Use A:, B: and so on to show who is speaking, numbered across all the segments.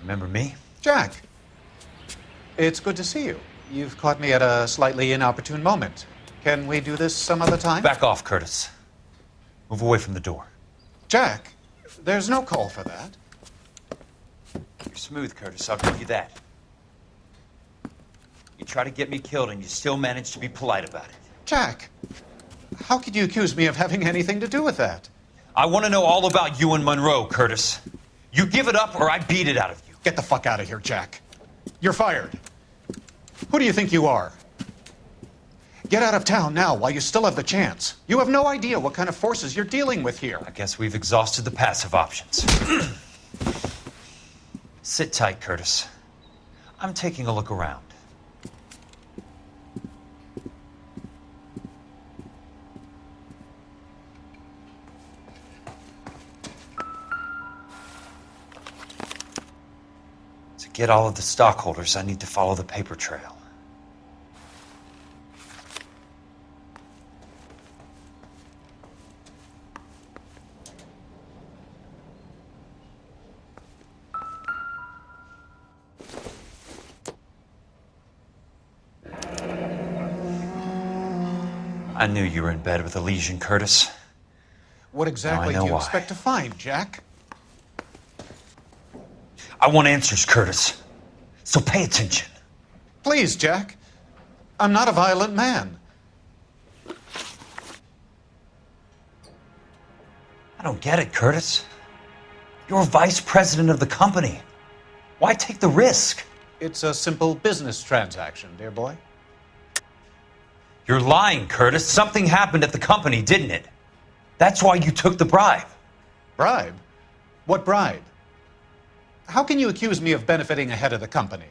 A: Remember me?
B: Jack, it's good to see you. You've caught me at a slightly inopportune moment. Can we do this some other time?
A: Back off, Curtis. Move away from the door.
B: Jack, there's no call for that.
A: You're smooth, Curtis, I'll give you that. You try to get me killed and you still manage to be polite about it.
B: Jack, how could you accuse me of having anything to do with that?
A: I want to know all about you and Monroe, Curtis. You give it up or I beat it out of you.
B: Get the fuck out of here, Jack. You're fired. Who do you think you are? Get out of town now while you still have the chance. You have no idea what kind of forces you're dealing with here.
A: I guess we've exhausted the passive options. Sit tight, Curtis. I'm taking a look around. To get all of the stockholders, I need to follow the paper trail. I knew you were in bed with a lesion, Curtis.
B: What exactly do you
A: why.
B: expect to find, Jack?
A: I want answers, Curtis. So pay attention.
B: Please, Jack. I'm not a violent man.
A: I don't get it, Curtis. You're vice president of the company. Why take the risk?
B: It's a simple business transaction, dear boy.
A: You're lying, Curtis. Something happened at the company, didn't it? That's why you took the bribe.
B: Bribe? What bribe? How can you accuse me of benefiting ahead of the company?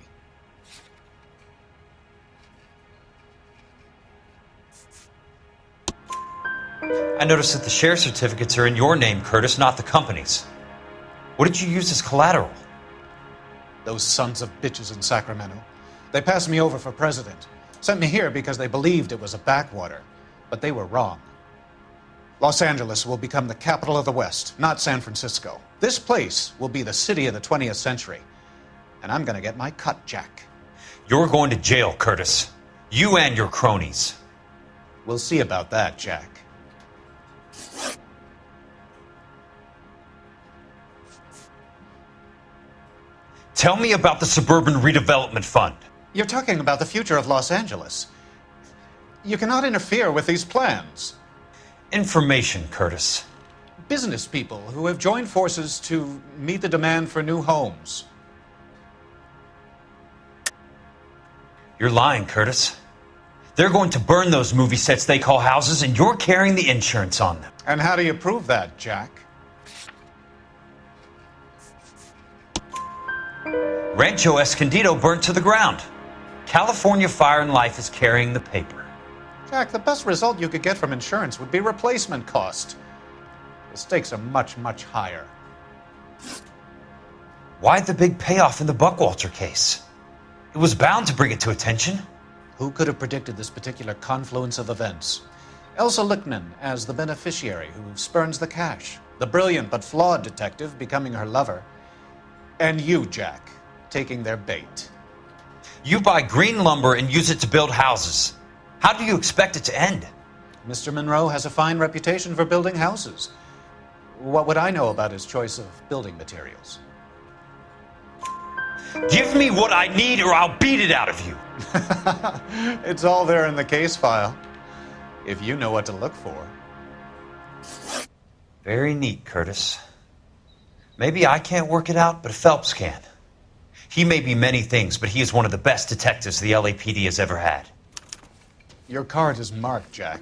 A: I noticed that the share certificates are in your name, Curtis, not the company's. What did you use as collateral?
B: Those sons of bitches in Sacramento. They passed me over for president. Sent me here because they believed it was a backwater. But they were wrong. Los Angeles will become the capital of the West, not San Francisco. This place will be the city of the 20th century. And I'm gonna get my cut, Jack.
A: You're going to jail, Curtis. You and your cronies.
B: We'll see about that, Jack.
A: Tell me about the Suburban Redevelopment Fund.
B: You're talking about the future of Los Angeles. You cannot interfere with these plans.
A: Information, Curtis.
B: Business people who have joined forces to meet the demand for new homes.
A: You're lying, Curtis. They're going to burn those movie sets they call houses, and you're carrying the insurance on them.
B: And how do you prove that, Jack?
A: Rancho Escondido burnt to the ground. California Fire and Life is carrying the paper.
B: Jack, the best result you could get from insurance would be replacement cost. The stakes are much, much higher.
A: Why the big payoff in the Buckwalter case? It was bound to bring it to attention.
B: Who could have predicted this particular confluence of events? Elsa Lichtman as the beneficiary who spurns the cash. The brilliant but flawed detective becoming her lover. And you, Jack, taking their bait.
A: You buy green lumber and use it to build houses. How do you expect it to end?
B: Mr. Monroe has a fine reputation for building houses. What would I know about his choice of building materials?
A: Give me what I need or I'll beat it out of you.
B: It's all there in the case file. If you know what to look for.
A: Very neat, Curtis. Maybe I can't work it out, but Phelps can. He may be many things, but he is one of the best detectives the LAPD has ever had.
B: Your card is marked, Jack.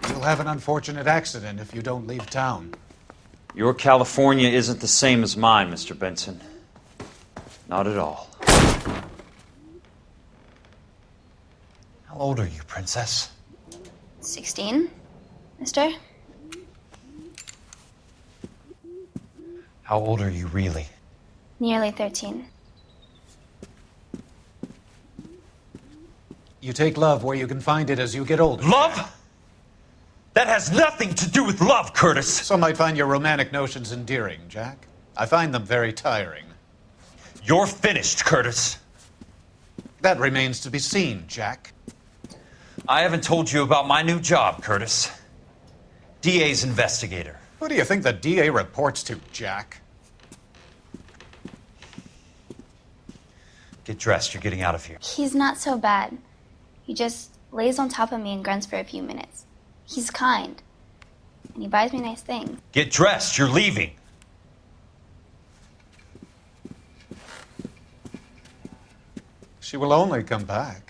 B: You'll have an unfortunate accident if you don't leave town.
A: Your California isn't the same as mine, Mr. Benson. Not at all. How old are you, Princess?
C: 16, mister?
A: How old are you really?
C: Nearly 13.
B: You take love where you can find it as you get older.
A: Love? That has nothing to do with love, Curtis.
B: Some might find your romantic notions endearing, Jack. I find them very tiring.
A: You're finished, Curtis.
B: That remains to be seen, Jack.
A: I haven't told you about my new job, Curtis. DA's investigator.
B: Who do you think the DA reports to, Jack?
A: Get dressed, you're getting out of here.
C: He's not so bad. He just lays on top of me and grunts for a few minutes. He's kind. And he buys me nice things.
A: Get dressed, you're leaving.
B: She will only come back.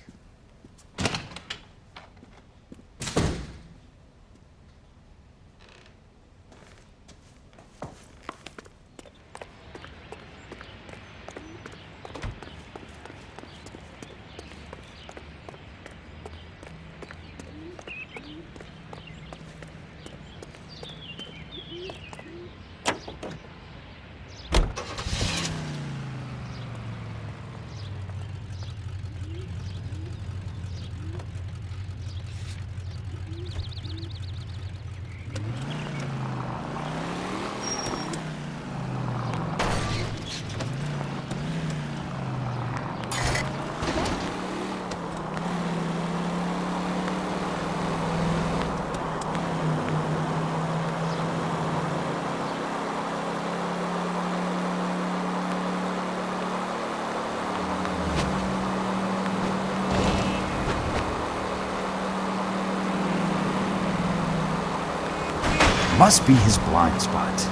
D: Must be his blind spot.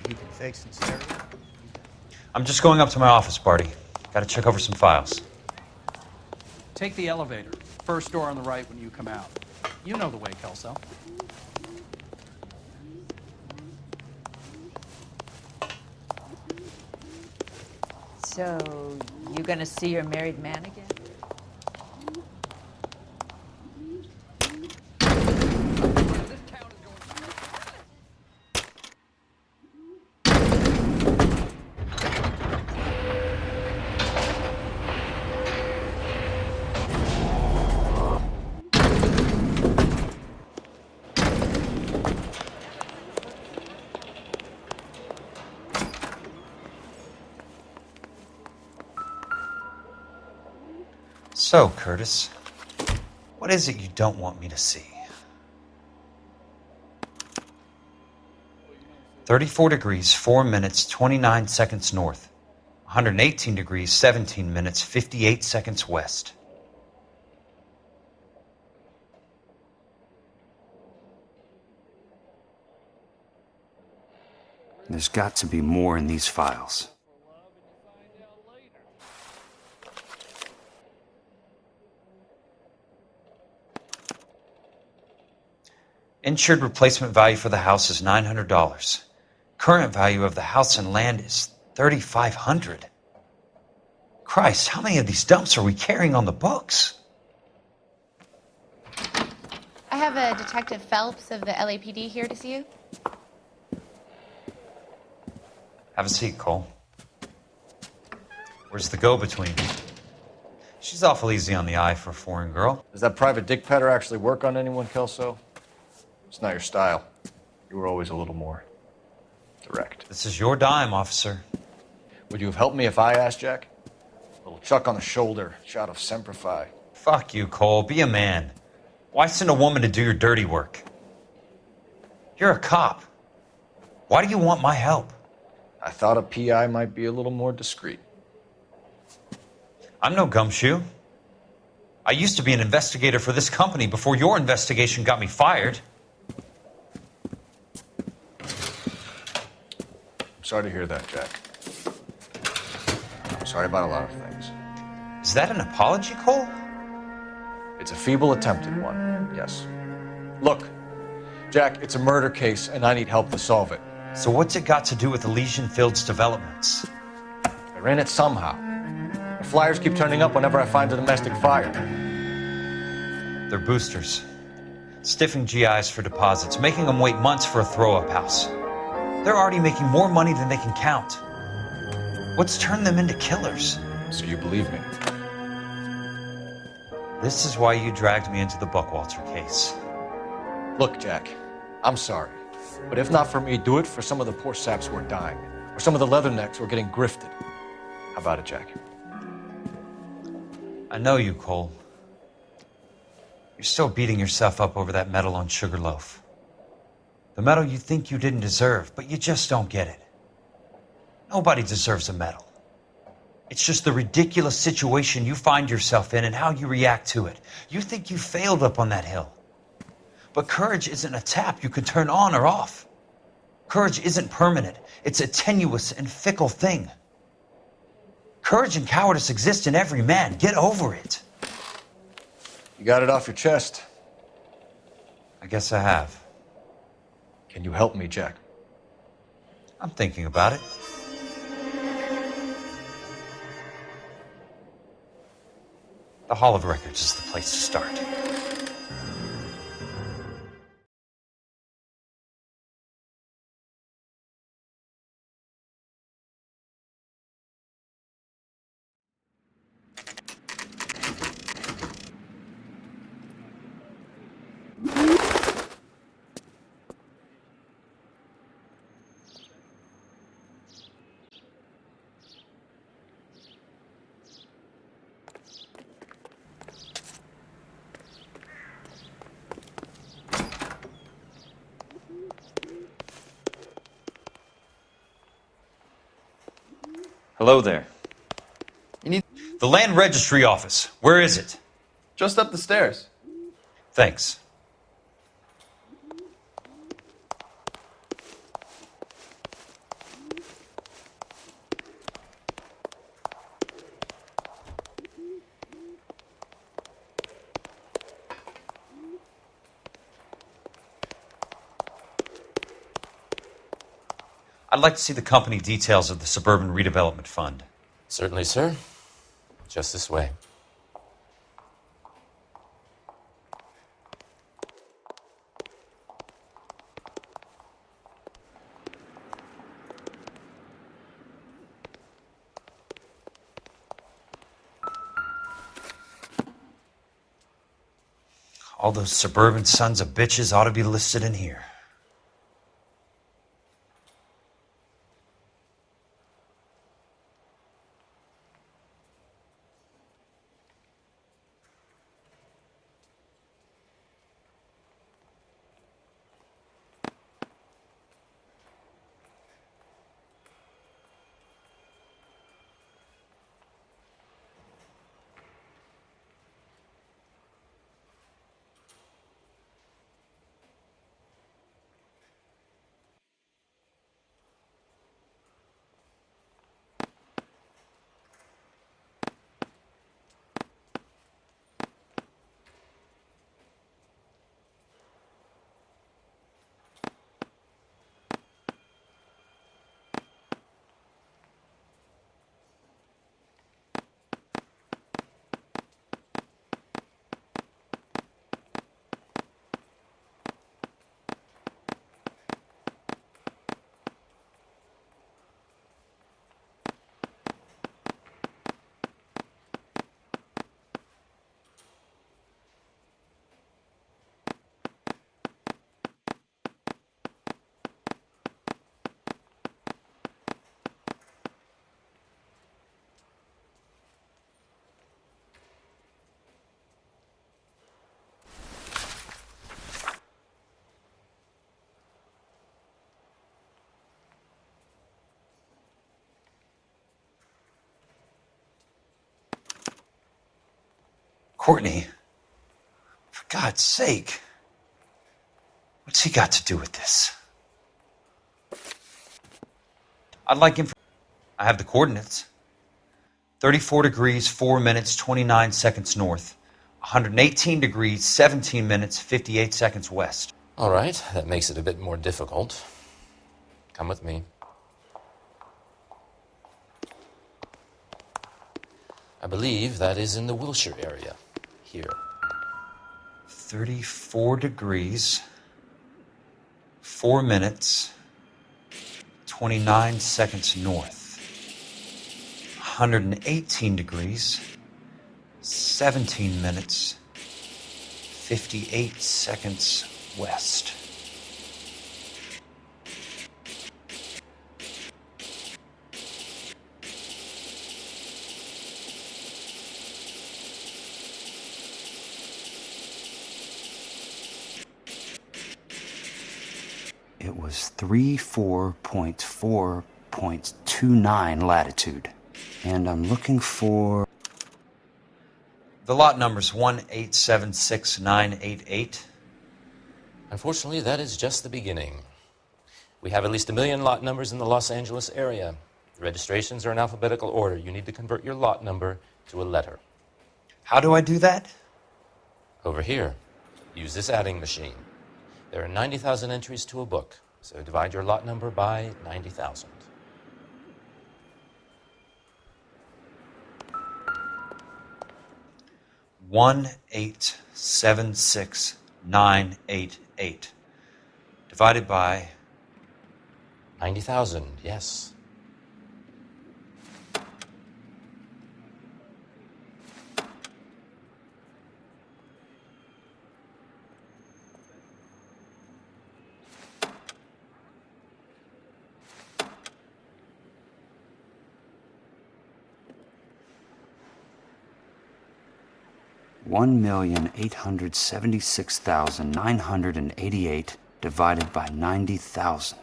B: You can fix and stereo.
A: I'm just going up to my office, Barty. Gotta check over some files.
E: Take the elevator. First door on the right when you come out. You know the way, Kelso.
F: So, you gonna see your married man again?
A: So, Curtis, what is it you don't want me to see? 34 degrees, 4 minutes, 29 seconds north. 118 degrees, 17 minutes, 58 seconds west.
D: There's got to be more in these files.
A: Insured replacement value for the house is $900. Current value of the house and land is $3,500. Christ, how many of these dumps are we carrying on the books?
G: I have a Detective Phelps of the LAPD here to see you.
A: Have a seat, Cole. Where's the go-between? She's awful easy on the eye for a foreign girl.
H: Does that private dick petter actually work on anyone, Kelso? It's not your style. You were always a little more direct.
A: This is your dime, officer.
H: Would you have helped me if I asked, Jack? A little chuck on the shoulder, shot of Semper Fi.
A: Fuck you, Cole. Be a man. Why send a woman to do your dirty work? You're a cop. Why do you want my help?
H: I thought a PI might be a little more discreet.
A: I'm no gumshoe. I used to be an investigator for this company before your investigation got me fired.
H: I'm sorry to hear that, Jack. I'm sorry about a lot of things.
A: Is that an apology, Cole?
H: It's a feeble attempt at one, yes. Look, Jack, it's a murder case, and I need help to solve it.
A: So what's it got to do with Elysian Fields developments?
H: They're in it somehow. The flyers keep turning up whenever I find a domestic fire.
A: They're boosters. Stiffing GIs for deposits, making them wait months for a throw-up house. They're already making more money than they can count. What's turned them into killers?
H: So you believe me?
A: This is why you dragged me into the Buckwalter case.
H: Look, Jack, I'm sorry. But if not for me, do it for some of the poor saps who are dying. Or some of the leathernecks who are getting grifted. How about it, Jack?
A: I know you, Cole. You're still beating yourself up over that medal on Sugarloaf. The medal you think you didn't deserve, but you just don't get it. Nobody deserves a medal. It's just the ridiculous situation you find yourself in and how you react to it. You think you failed up on that hill. But courage isn't a tap you can turn on or off. Courage isn't permanent. It's a tenuous and fickle thing. Courage and cowardice exist in every man. Get over it.
H: You got it off your chest.
A: I guess I have.
H: Can you help me, Jack?
A: I'm thinking about it. The Hall of Records is the place to start.
I: Hello there.
A: The Land Registry Office. Where is it?
I: Just up the stairs.
A: Thanks. I'd like to see the company details of the Suburban Redevelopment Fund.
J: Certainly, sir. Just this way.
A: All those suburban sons of bitches ought to be listed in here. Courtney, for God's sake, what's he got to do with this? I'd like him. I have the coordinates. 34 degrees, 4 minutes, 29 seconds north. 118 degrees, 17 minutes, 58 seconds west.
J: All right, that makes it a bit more difficult. Come with me. I believe that is in the Wilshire area. Here.
A: 34 degrees, 4 minutes, 29 seconds north. 118 degrees, 17 minutes, 58 seconds west.
D: It was 34.4.29 latitude. And I'm looking for...
A: The lot number's 1876988.
J: Unfortunately, that is just the beginning. We have at least 1 million lot numbers in the Los Angeles area. The registrations are in alphabetical order. You need to convert your lot number to a letter.
A: How do I do that?
J: Over here, use this adding machine. There are 90,000 entries to a book, so divide your lot number by 90,000.
A: One 1876988 divided by
J: 90,000, yes.
D: $1,876,988 divided by 90,000.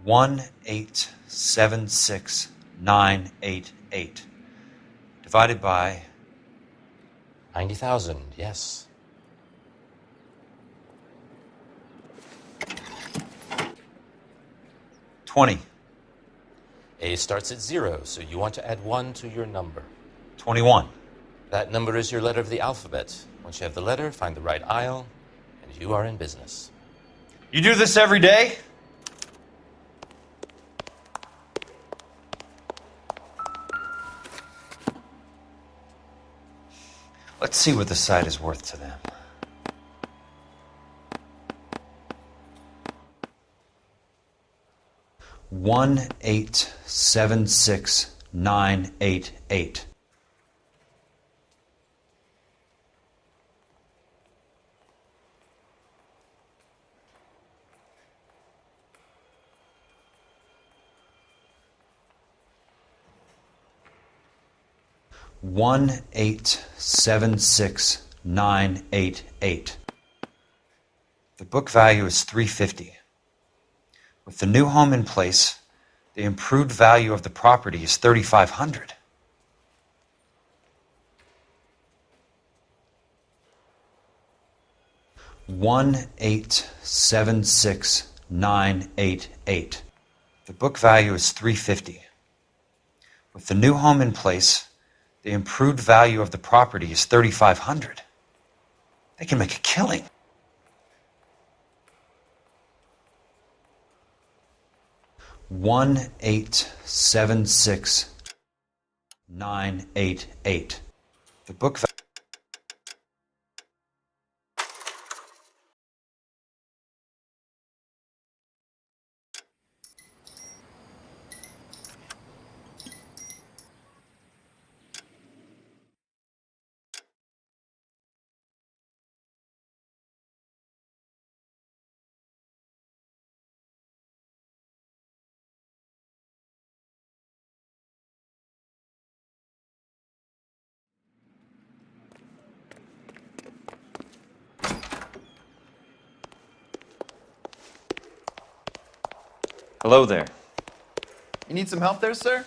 A: One 1876988 divided by
J: 90,000, yes.
A: $20.
J: A starts at 0, so you want to add 1 to your number.
A: $21.
J: That number is your letter of the alphabet. Once you have the letter, find the right aisle, and you are in business.
A: You do this every day? Let's see what the site is worth to them. $1,876,988. $1,876,988. The book value is $350. With the new home in place, the improved value of the property is $3,500. $1,876,988. The book value is $350. With the new home in place, the improved value of the property is $3,500. They can make a killing. $1,876,988. The book value.
I: Hello there. You need some help there, sir?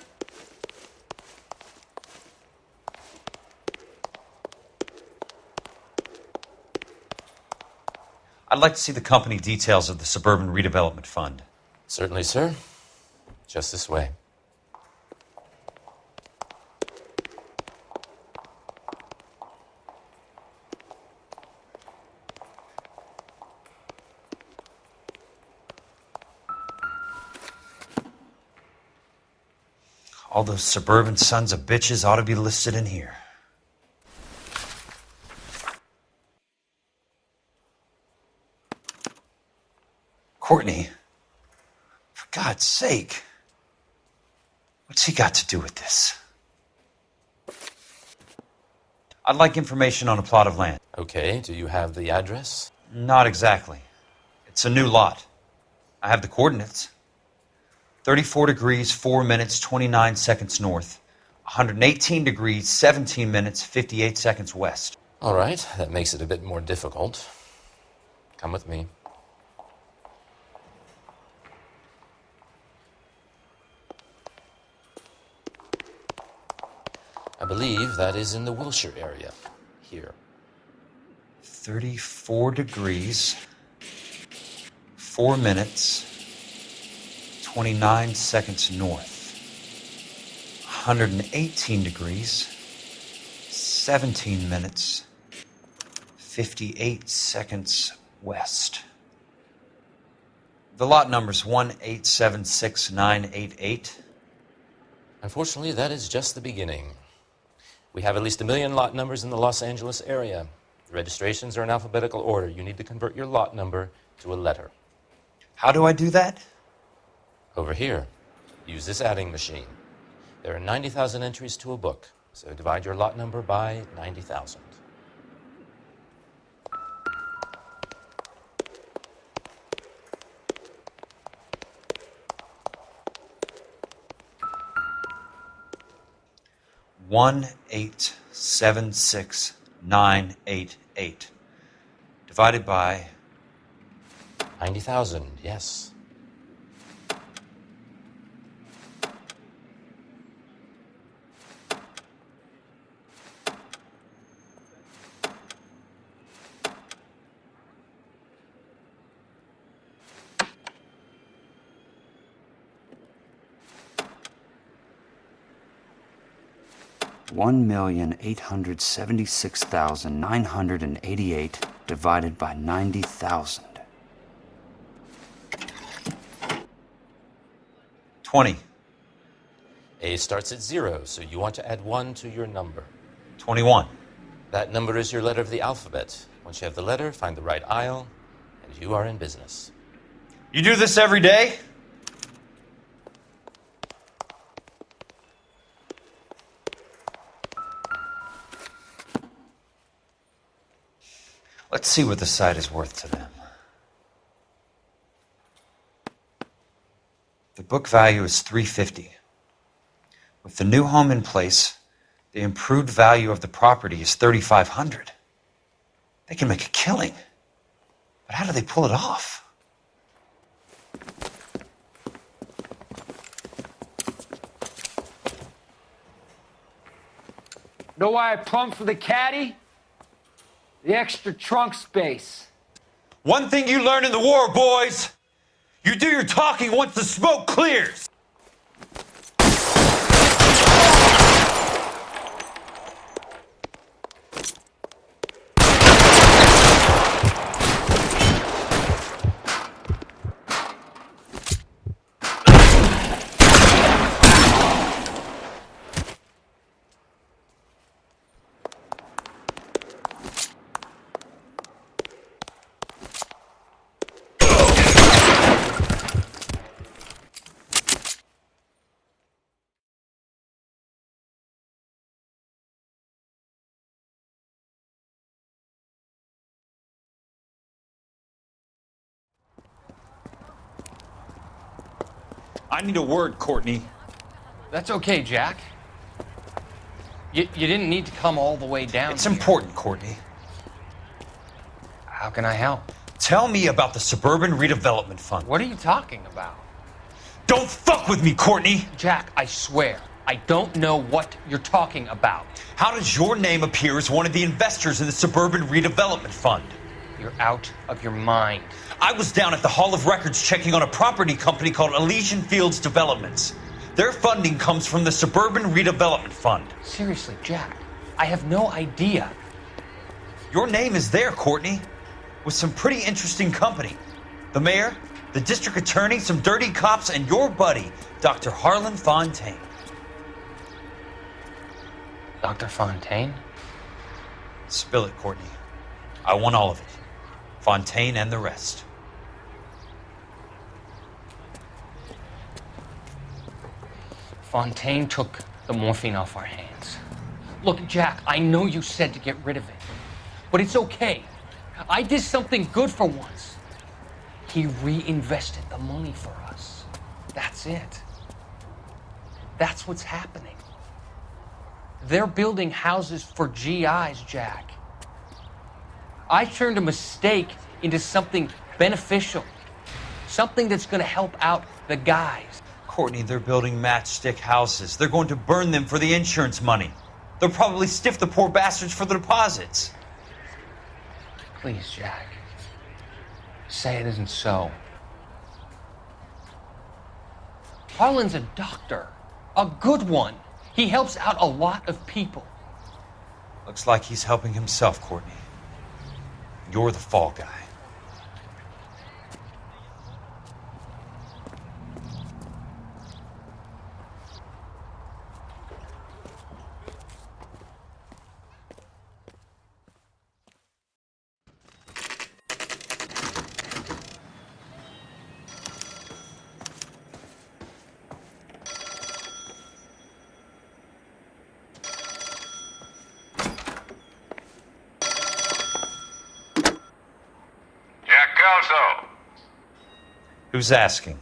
A: I'd like to see the company details of the Suburban Redevelopment Fund.
J: Certainly, sir. Just this way.
A: All those suburban sons of bitches ought to be listed in here. Courtney, for God's sake, what's he got to do with this? I'd like information on a plot of land.
J: Okay, do you have the address?
A: Not exactly. It's a new lot. I have the coordinates. 34 degrees, 4 minutes, 29 seconds north. 118 degrees, 17 minutes, 58 seconds west.
J: All right, that makes it a bit more difficult. Come with me. I believe that is in the Wilshire area, here.
A: 34 degrees, 4 minutes, 29 seconds north. 118 degrees, 17 minutes, 58 seconds west. The lot number's 1876988.
J: Unfortunately, that is just the beginning. We have at least 1 million lot numbers in the Los Angeles area. The registrations are in alphabetical order. You need to convert your lot number to a letter.
A: How do I do that?
J: Over here, use this adding machine. There are 90,000 entries to a book, so divide your lot number by 90,000.
A: One 1876988 divided by
J: 90,000, yes.
D: $1,876,988 divided by 90,000.
A: 20.
J: A starts at 0, so you want to add 1 to your number.
A: 21.
J: That number is your letter of the alphabet. Once you have the letter, find the right aisle, and you are in business.
A: You do this every day? Let's see what the site is worth to them. The book value is $350. With the new home in place, the improved value of the property is $3,500. They can make a killing. But how do they pull it off?
K: Know why I plumbed for the caddy? The extra trunk space.
A: One thing you learn in the war, boys, you do your talking once the smoke clears. I need a word, Courtney.
K: That's okay, Jack. You didn't need to come all the way down.
A: It's important, Courtney.
K: How can I help?
A: Tell me about the Suburban Redevelopment Fund.
K: What are you talking about?
A: Don't fuck with me, Courtney!
K: Jack, I swear, I don't know what you're talking about.
A: How does your name appear as one of the investors in the Suburban Redevelopment Fund?
K: You're out of your mind.
A: I was down at the Hall of Records checking on a property company called Elysian Fields Developments. Their funding comes from the Suburban Redevelopment Fund.
K: Seriously, Jack, I have no idea.
A: Your name is there, Courtney, with some pretty interesting company. The mayor, the district attorney, some dirty cops, and your buddy, Dr. Harlan Fontaine.
K: Dr. Fontaine?
A: Spill it, Courtney. I want all of it. Fontaine and the rest.
K: Fontaine took the morphine off our hands. Look, Jack, I know you said to get rid of it, but it's okay. I did something good for once. He reinvested the money for us. That's it. That's what's happening. They're building houses for GIs, Jack. I turned a mistake into something beneficial, something that's going to help out the guys.
A: Courtney, they're building matchstick houses. They're going to burn them for the insurance money. They'll probably stiff the poor bastards for the deposits.
K: Please, Jack. Say it isn't so. Harlan's a doctor. A good one. He helps out a lot of people.
A: Looks like he's helping himself, Courtney. You're the fall guy. Who's asking?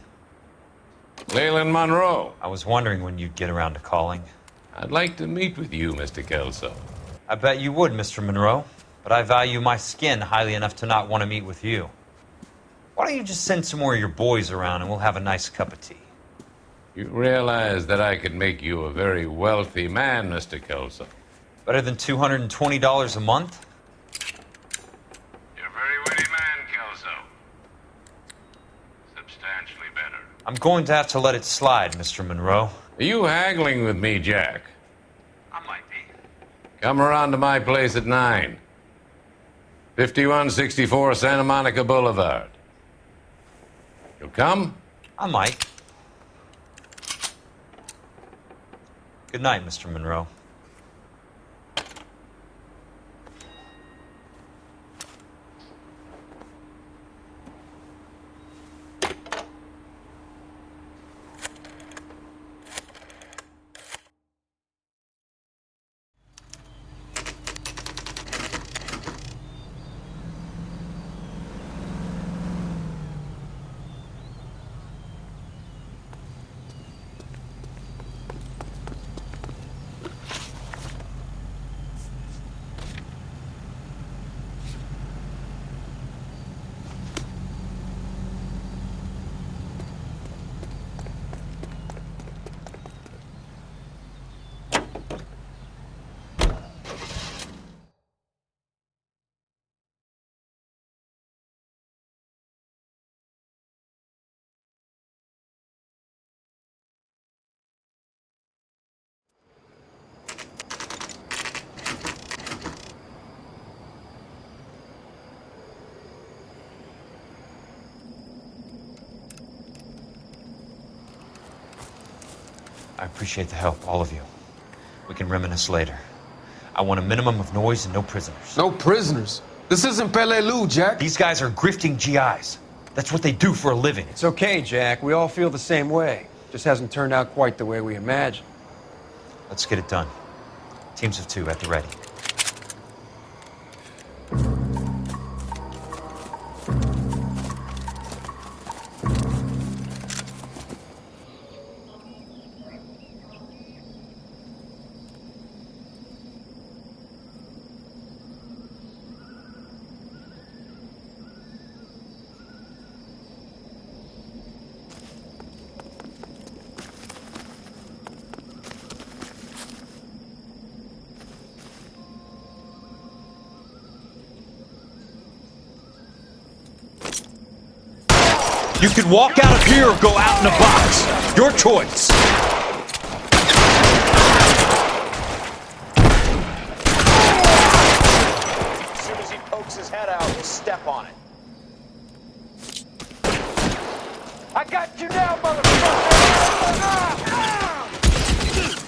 L: Leland Monroe.
A: I was wondering when you'd get around to calling.
L: I'd like to meet with you, Mr. Kelso.
A: I bet you would, Mr. Monroe, but I value my skin highly enough to not want to meet with you. Why don't you just send some more of your boys around and we'll have a nice cup of tea?
L: You realize that I could make you a very wealthy man, Mr. Kelso.
A: Better than $220 a month?
L: You're a very witty man, Kelso. Substantially better.
A: I'm going to have to let it slide, Mr. Monroe.
L: Are you haggling with me, Jack?
A: I might be.
L: Come around to my place at 9. 5164 Santa Monica Boulevard. You'll come?
A: I might. Good night, Mr. Monroe. I appreciate the help, all of you. We can reminisce later. I want a minimum of noise and no prisoners.
M: No prisoners? This isn't Peleliu, Jack.
A: These guys are grifting GIs. That's what they do for a living.
N: It's okay, Jack. We all feel the same way. Just hasn't turned out quite the way we imagined.
A: Let's get it done. Teams of 2 at the ready. You can walk out of here or go out in a box. Your choice.
O: As soon as he pokes his head out, we'll step on it. I got you now, motherfucker!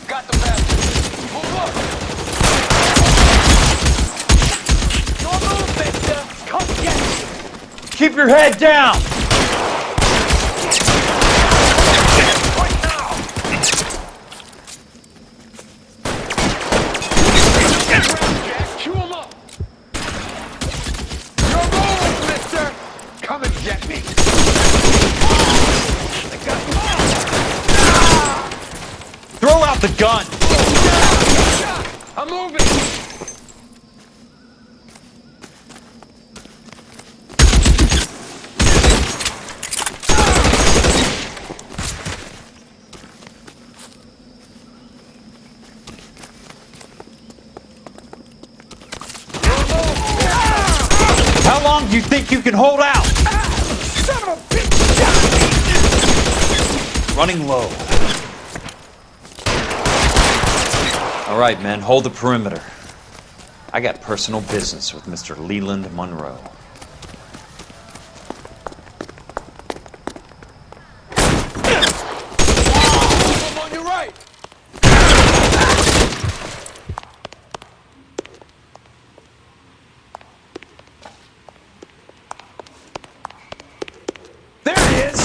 O: Got the bastard. Move up! Don't move, mister! Come get me!
A: Keep your head down!
O: Right now! Get around, Jack! Chew him up! You're moving, mister! Come and get me!
A: Throw out the gun!
O: I'm moving!
A: How long do you think you can hold out?
O: Son of a bitch!
A: Running low. All right, men, hold the perimeter. I got personal business with Mr. Leland Monroe.
O: I'm on your right!
A: There he is!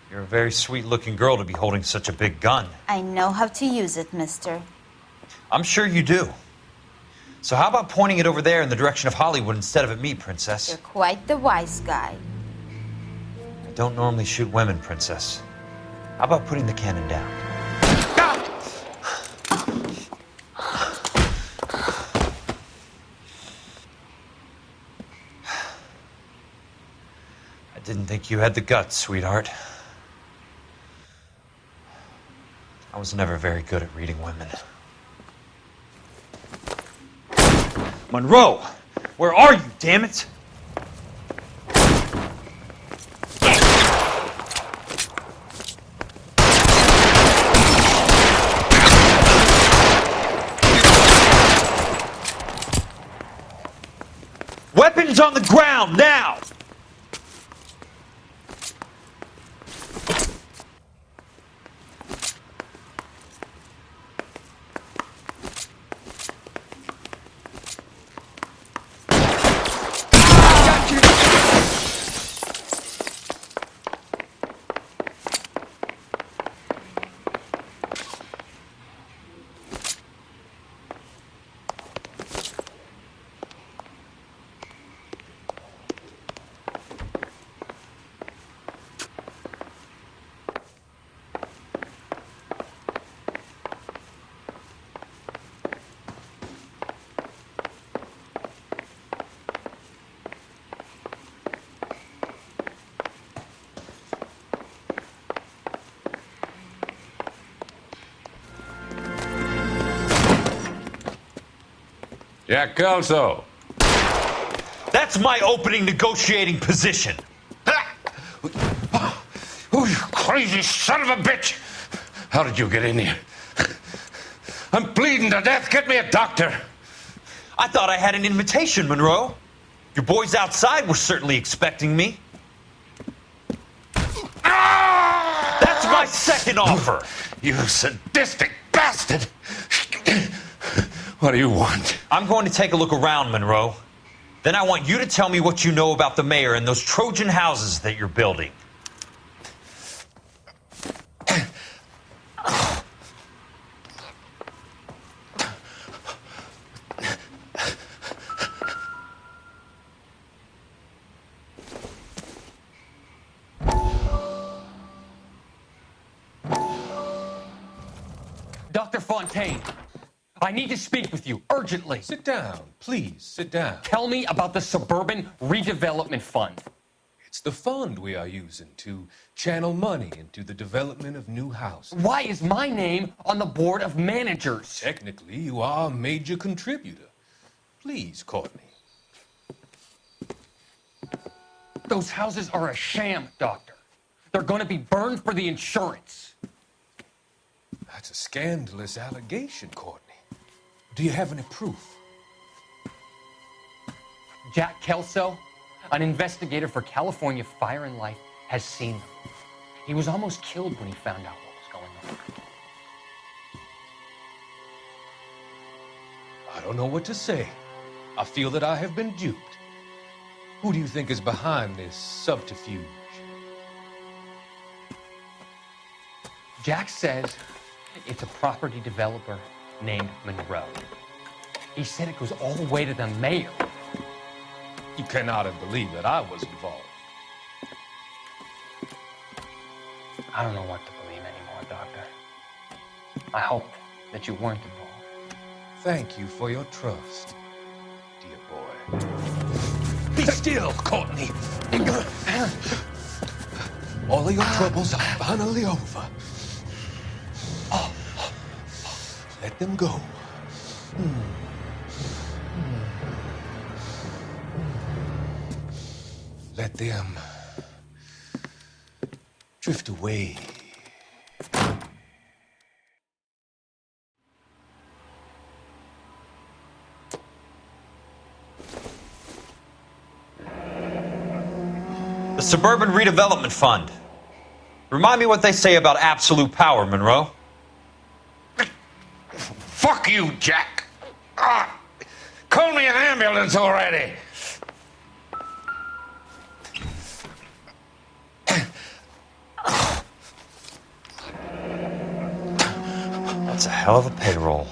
A: You're a very sweet-looking girl to be holding such a big gun.
P: I know how to use it, mister.
A: I'm sure you do. So how about pointing it over there in the direction of Hollywood instead of at me, Princess?
P: You're quite the wise guy.
A: I don't normally shoot women, Princess. How about putting the cannon down? I didn't think you had the guts, sweetheart. I was never very good at reading women. Monroe! Where are you, damn it? Weapons on the ground, now!
L: Jack Kelso.
A: That's my opening negotiating position.
L: Oh, you crazy son of a bitch! How did you get in here? I'm bleeding to death. Get me a doctor.
A: I thought I had an invitation, Monroe. Your boys outside were certainly expecting me. That's my second offer.
L: You sadistic bastard! What do you want?
A: I'm going to take a look around, Monroe. Then I want you to tell me what you know about the mayor and those Trojan houses that you're building.
K: Dr. Fontaine, I need to speak with you urgently.
L: Sit down, please. Sit down.
K: Tell me about the Suburban Redevelopment Fund.
M: It's the fund we are using to channel money into the development of new houses.
K: Why is my name on the board of managers?
M: Technically, you are a major contributor. Please, Courtney.
K: Those houses are a sham, Doctor. They're going to be burned for the insurance.
M: That's a scandalous allegation, Courtney. Do you have any proof?
K: Jack Kelso, an investigator for California Fire and Life, has seen them. He was almost killed when he found out what was going on.
M: I don't know what to say. I feel that I have been duped. Who do you think is behind this subterfuge?
K: Jack says it's a property developer named Monroe. He said it goes all the way to the mayor.
M: You cannot have believed that I was involved.
K: I don't know what to believe anymore, Doctor. I hoped that you weren't involved.
M: Thank you for your trust, dear boy. Be still, Courtney. All of your troubles are finally over. Let them go. Let them drift away.
A: The Suburban Redevelopment Fund. Remind me what they say about absolute power, Monroe.
L: Fuck you, Jack. Call me an ambulance already.
A: That's a hell of a payroll.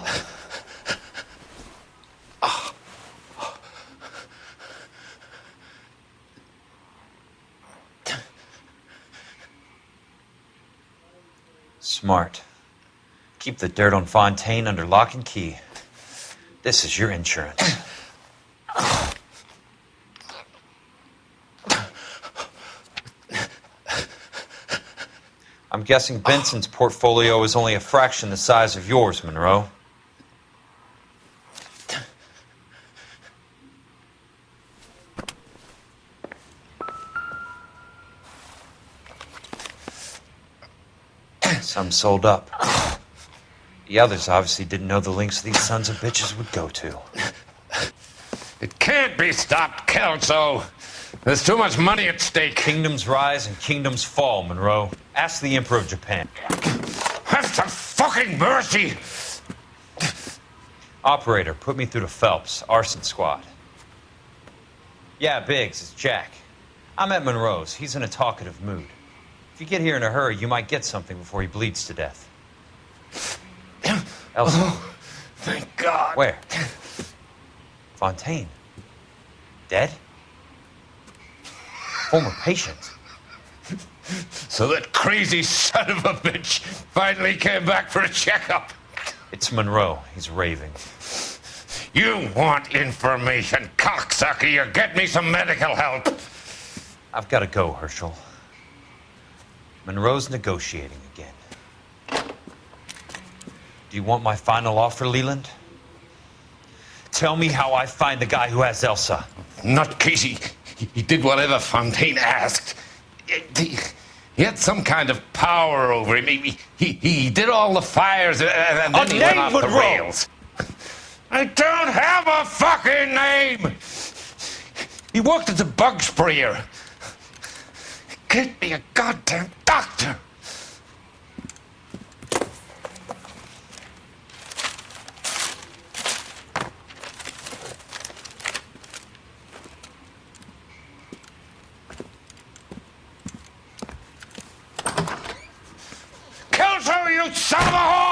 A: Smart. Keep the dirt on Fontaine under lock and key. This is your insurance. I'm guessing Benson's portfolio is only a fraction the size of yours, Monroe. Some sold up. The others obviously didn't know the lengths these sons of bitches would go to.
L: It can't be stopped, Kelso. There's too much money at stake.
A: Kingdoms rise and kingdoms fall, Monroe. Ask the Emperor of Japan.
L: Have some fucking mercy!
A: Operator, put me through to Phelps, arson squad. Yeah, Biggs, it's Jack. I'm at Monroe's. He's in a talkative mood. If you get here in a hurry, you might get something before he bleeds to death. Elsa.
L: Oh, thank God.
A: Where? Fontaine. Dead? Former patient.
L: So that crazy son of a bitch finally came back for a checkup.
A: It's Monroe. He's raving.
L: You want information, cocksucker. You get me some medical help.
A: I've got to go, Herschel. Monroe's negotiating again. Do you want my final offer, Leland? Tell me how I find the guy who has Elsa.
L: Not Casey. He did whatever Fontaine asked. He had some kind of power over him. He did all the fires and then he went off the rails. I don't have a fucking name! He worked as a bug sprayer. Get me a goddamn doctor! Kelso, you son of a whore!